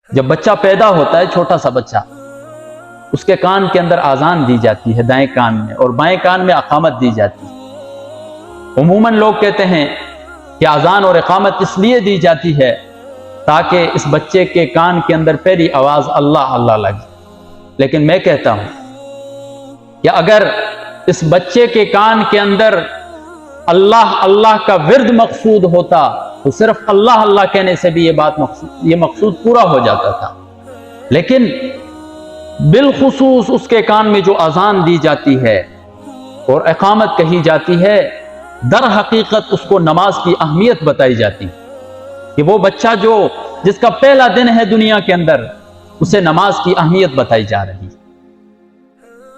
جب بچہ پیدا ہوتا ہے، چھوٹا سا بچہ، اس کے کان کے اندر آذان دی جاتی ہے دائیں کان میں، اور بائیں کان میں اقامت دی جاتی ہے۔ عموماً لوگ کہتے ہیں کہ آذان اور اقامت اس لیے دی جاتی ہے تاکہ اس بچے کے کان کے اندر پہلی آواز اللہ اللہ لگے، لیکن میں کہتا ہوں کہ اگر اس بچے کے کان کے اندر اللہ اللہ کا ورد مقصود ہوتا تو صرف اللہ اللہ کہنے سے بھی یہ مقصود پورا ہو جاتا تھا، لیکن بالخصوص اس کے کان میں جو اذان دی جاتی ہے اور اقامت کہی جاتی ہے، در حقیقت اس کو نماز کی اہمیت بتائی جاتی کہ وہ بچہ جس کا پہلا دن ہے دنیا کے اندر، اسے نماز کی اہمیت بتائی جا رہی ہے۔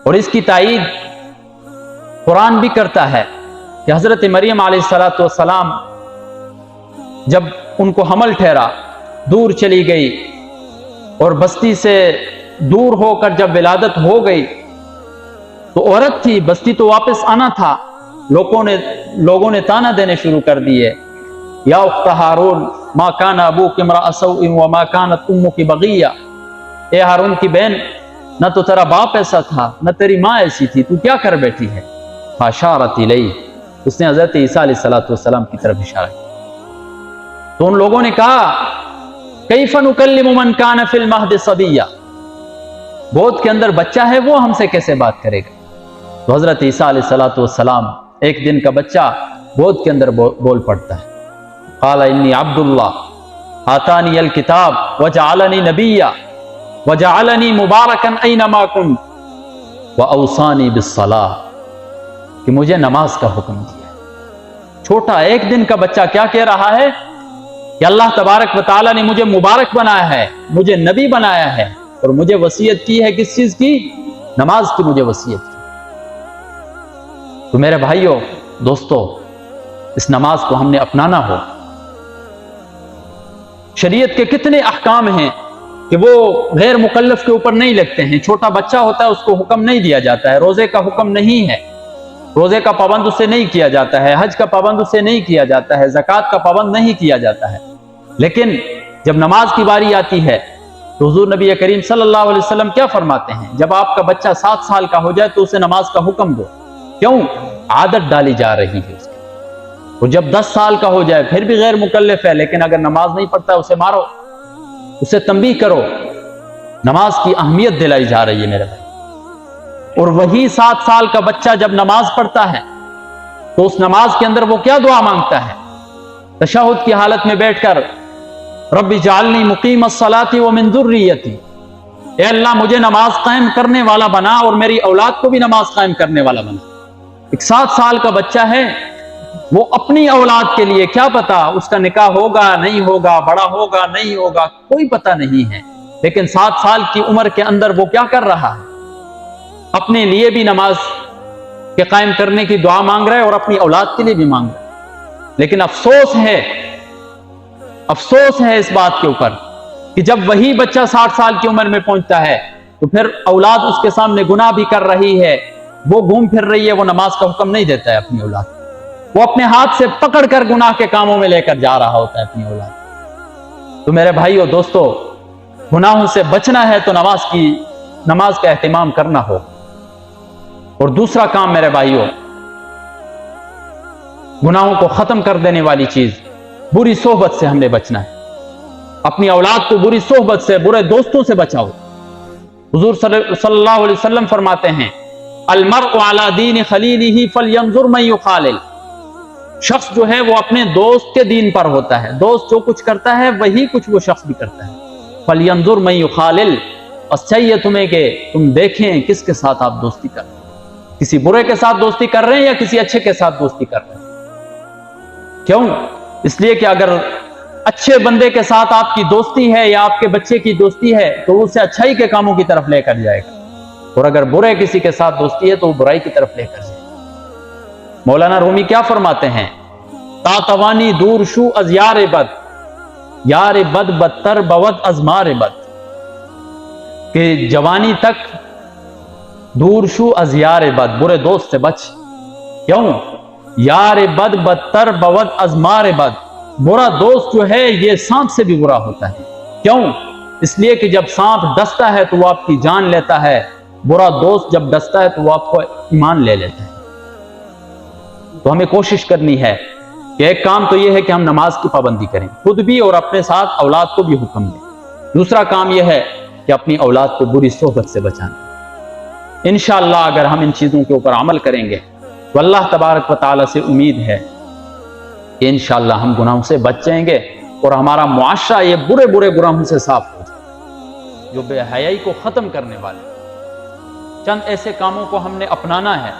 اور اس کی تائید قرآن بھی کرتا ہے کہ حضرت مریم علیہ السلام جب ان کو حمل ٹھہرا، دور چلی گئی اور بستی سے دور ہو کر جب ولادت ہو گئی تو عورت تھی، بستی تو واپس آنا تھا، لوگوں نے تانا دینے شروع کر دیے، یا اخت ہارون ما کان ابوک امرأ سوء وما کانت امک بغیہ، اے ہارون کی بہن، نہ تو تیرا باپ ایسا تھا نہ تیری ماں ایسی تھی، تو کیا کر بیٹھی ہے؟ فاشارت الیہ، اس نے حضرت عیسیٰ علیہ السلام کی طرف اشارہ کیا۔ تو ان لوگوں نے کہا کیف نکلم من کان فی المہد صبیہ، گود کے اندر بچہ ہے، وہ ہم سے کیسے بات کرے گا؟ تو حضرت عیسیٰ علیہ السلام ایک دن کا بچہ گود کے اندر بول پڑتا ہے، قال انی عبد اللہ آتانی الکتاب وجعلنی نبیا وجعلنی مبارکا اینما کنت واوصانی بالصلاۃ، کہ مجھے نماز کا حکم دیا۔ چھوٹا ایک دن کا بچہ کیا کہہ رہا ہے کہ اللہ تبارک و تعالیٰ نے مجھے مبارک بنایا ہے، مجھے نبی بنایا ہے، اور مجھے وصیت کی ہے کس چیز کی؟ نماز کی مجھے وصیت کی۔ تو میرے بھائیوں دوستو، اس نماز کو ہم نے اپنانا ہو۔ شریعت کے کتنے احکام ہیں کہ وہ غیر مکلف کے اوپر نہیں لگتے ہیں۔ چھوٹا بچہ ہوتا ہے، اس کو حکم نہیں دیا جاتا ہے، روزے کا حکم نہیں ہے، روزے کا پابند اسے نہیں کیا جاتا ہے، حج کا پابند اسے نہیں کیا جاتا ہے، زکوٰۃ کا پابند نہیں کیا جاتا ہے، لیکن جب نماز کی باری آتی ہے تو حضور نبی کریم صلی اللہ علیہ وسلم کیا فرماتے ہیں؟ جب آپ کا بچہ 7 سال کا ہو جائے تو اسے نماز کا حکم دو۔ کیوں؟ عادت ڈالی جا رہی ہے اس کی۔ وہ جب 10 سال کا ہو جائے پھر بھی غیر مکلف ہے، لیکن اگر نماز نہیں پڑھتا اسے مارو، اسے تنبیہ کرو۔ نماز کی اہمیت دلائی جا رہی ہے میرے بھائی۔ اور وہی 7 سال کا بچہ جب نماز پڑھتا ہے تو اس نماز کے اندر وہ کیا دعا مانگتا ہے؟ تشہد کی حالت میں بیٹھ کر رب اجعلنی مقیم الصلاۃ ومن ذریتی، اے اللہ مجھے نماز قائم کرنے والا بنا اور میری اولاد کو بھی نماز قائم کرنے والا بنا۔ ایک 7 سال کا بچہ ہے، وہ اپنی اولاد کے لیے کیا پتا اس کا نکاح ہوگا نہیں ہوگا، بڑا ہوگا نہیں ہوگا، کوئی پتہ نہیں ہے، لیکن 7 سال کی عمر کے اندر وہ کیا کر رہا ہے؟ اپنے لیے بھی نماز کے قائم کرنے کی دعا مانگ رہا ہے اور اپنی اولاد کے لیے بھی مانگ رہا ہے۔ لیکن افسوس ہے اس بات کے اوپر کہ جب وہی بچہ 60 سال کی عمر میں پہنچتا ہے تو پھر اولاد اس کے سامنے گناہ بھی کر رہی ہے، وہ گھوم پھر رہی ہے، وہ نماز کا حکم نہیں دیتا ہے اپنی اولاد، وہ اپنے ہاتھ سے پکڑ کر گناہ کے کاموں میں لے کر جا رہا ہوتا ہے اپنی اولاد۔ تو میرے بھائیو دوستو، گناہوں سے بچنا ہے تو نماز کا اہتمام کرنا ہو۔ اور دوسرا کام میرے بھائیو، گناہوں کو ختم کر دینے والی چیز، بری صحبت سے ہم نے بچنا ہے۔ اپنی اولاد کو بری صحبت سے، برے دوستوں سے بچاؤ۔ حضور صلی اللہ علیہ وسلم فرماتے ہیں المرء علی دین خلیلہ فلینظر من یخالل، شخص جو ہے وہ اپنے دوست کے دین پر ہوتا ہے، دوست جو کچھ کرتا ہے وہی کچھ وہ شخص بھی کرتا ہے۔ فلینظر من یخالل، بس چاہیے تمہیں کہ تم دیکھیں کس کے ساتھ آپ دوستی کر رہے ہیں، کسی برے کے ساتھ دوستی کر رہے ہیں یا کسی اچھے کے ساتھ دوستی کر رہے ہیں۔ کیوں؟ اس لیے کہ اگر اچھے بندے کے ساتھ آپ کی دوستی ہے یا آپ کے بچے کی دوستی ہے تو اسے اچھائی کے کاموں کی طرف لے کر جائے گا، اور اگر برے کسی کے ساتھ دوستی ہے تو وہ برائی کی طرف لے کر جائے گا۔ مولانا رومی کیا فرماتے ہیں؟ تا توانی دور شو از یار بد، یار بد بدتر بود از مار بد، کہ جوانی تک دور شو از یار بد، برے دوست سے بچ۔ کیوں؟ یار بد بدتر بود از مار بد، برا دوست جو ہے یہ سانپ سے بھی برا ہوتا ہے۔ کیوں؟ اس لیے کہ جب سانپ ڈستا ہے تو وہ آپ کی جان لیتا ہے، برا دوست جب ڈستا ہے تو وہ آپ کو ایمان لے لیتا ہے۔ تو ہمیں کوشش کرنی ہے کہ ایک کام تو یہ ہے کہ ہم نماز کی پابندی کریں، خود بھی اور اپنے ساتھ اولاد کو بھی حکم دیں۔ دوسرا کام یہ ہے کہ اپنی اولاد کو بری صحبت سے بچانا۔ انشاءاللہ اگر ہم ان چیزوں کے اوپر عمل کریں گے تو اللہ تبارک و تعالیٰ سے امید ہے کہ انشاءاللہ ہم گناہوں سے بچ جائیں گے اور ہمارا معاشرہ یہ برے برے گناہوں سے صاف ہو جائے جو بے حیائی کو ختم کرنے والے۔ چند ایسے کاموں کو ہم نے اپنانا ہے،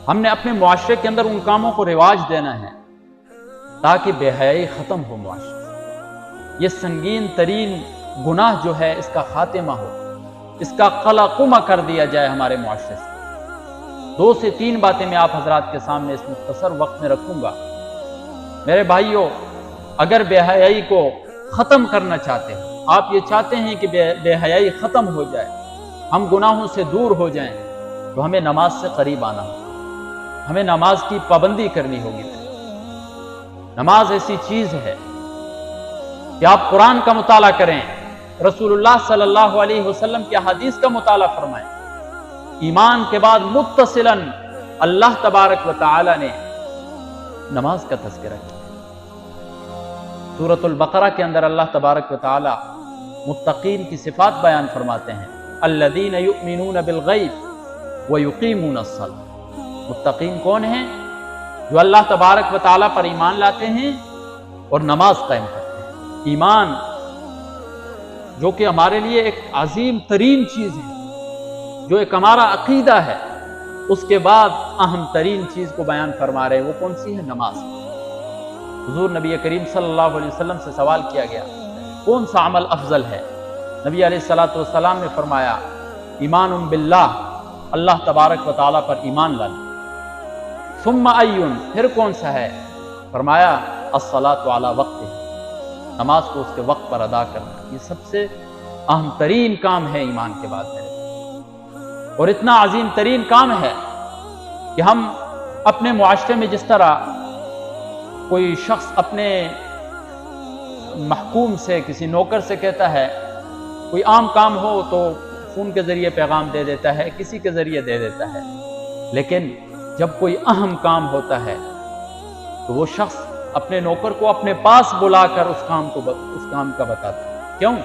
ہم نے اپنے معاشرے کے اندر ان کاموں کو رواج دینا ہے تاکہ بے حیائی ختم ہو معاشرے سے۔ یہ سنگین ترین گناہ جو ہے اس کا خاتمہ ہو، اس کا قلعقمہ کر دیا جائے ہمارے معاشرے سے۔ 2 سے 3 باتیں میں آپ حضرات کے سامنے اس مختصر وقت میں رکھوں گا۔ میرے بھائیوں، اگر بے حیائی کو ختم کرنا چاہتے ہیں، آپ یہ چاہتے ہیں کہ بے حیائی ختم ہو جائے، ہم گناہوں سے دور ہو جائیں، تو ہمیں نماز سے قریب آنا ہوگا، ہمیں نماز کی پابندی کرنی ہوگی۔ نماز ایسی چیز ہے کہ آپ قرآن کا مطالعہ کریں، رسول اللہ صلی اللہ علیہ وسلم کی احادیث کا مطالعہ فرمائیں۔ ایمان کے بعد متصلاً اللہ تبارک و تعالی نے نماز کا تذکرہ کیا۔ سورۃ البقرہ کے اندر اللہ تبارک و تعالی متقین کی صفات بیان فرماتے ہیں، الذین یؤمنون بالغیب ویقیمون الصلاۃ۔ متقین کون ہیں؟ جو اللہ تبارک و تعالی پر ایمان لاتے ہیں اور نماز قائم کرتے ہیں۔ ایمان جو کہ ہمارے لیے ایک عظیم ترین چیز ہے، جو ایک ہمارا عقیدہ ہے، اس کے بعد اہم ترین چیز کو بیان فرما رہے ہیں، وہ کون سی ہے؟ نماز۔ حضور نبی کریم صلی اللہ علیہ وسلم سے سوال کیا گیا کون سا عمل افضل ہے؟ نبی علیہ الصلوۃ والسلام نے فرمایا ایمان باللہ، اللہ تبارک و تعالیٰ پر ایمان لانا۔ ثم ایون، پھر کون سا ہے؟ فرمایا الصلاۃ علی وقتہ، نماز کو اس کے وقت پر ادا کرنا۔ یہ سب سے اہم ترین کام ہے ایمان کے بعد ہے، اور اتنا عظیم ترین کام ہے کہ ہم اپنے معاشرے میں جس طرح کوئی شخص اپنے محکوم سے، کسی نوکر سے کہتا ہے، کوئی عام کام ہو تو فون کے ذریعے پیغام دے دیتا ہے، کسی کے ذریعے دے دیتا ہے، لیکن جب کوئی اہم کام ہوتا ہے تو وہ شخص اپنے نوکر کو اپنے پاس بلا کر اس کام کا بتاتا ہے۔ کیوں؟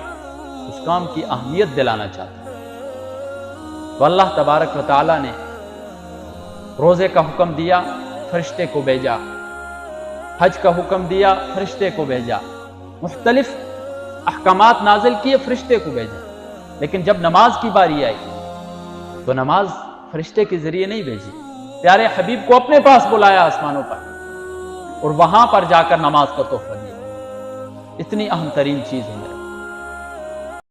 اس کام کی اہمیت دلانا چاہتا ہے۔ تو اللہ تبارک و تعالیٰ نے روزے کا حکم دیا، فرشتے کو بھیجا، حج کا حکم دیا، فرشتے کو بھیجا، مختلف احکامات نازل کیے، فرشتے کو بھیجا، لیکن جب نماز کی باری آئی تو نماز فرشتے کے ذریعے نہیں بھیجی، پیارے حبیب کو اپنے پاس بلایا آسمانوں پر، اور وہاں پر جا کر نماز کا تحفہ دیا۔ اتنی اہم ترین چیز ہے۔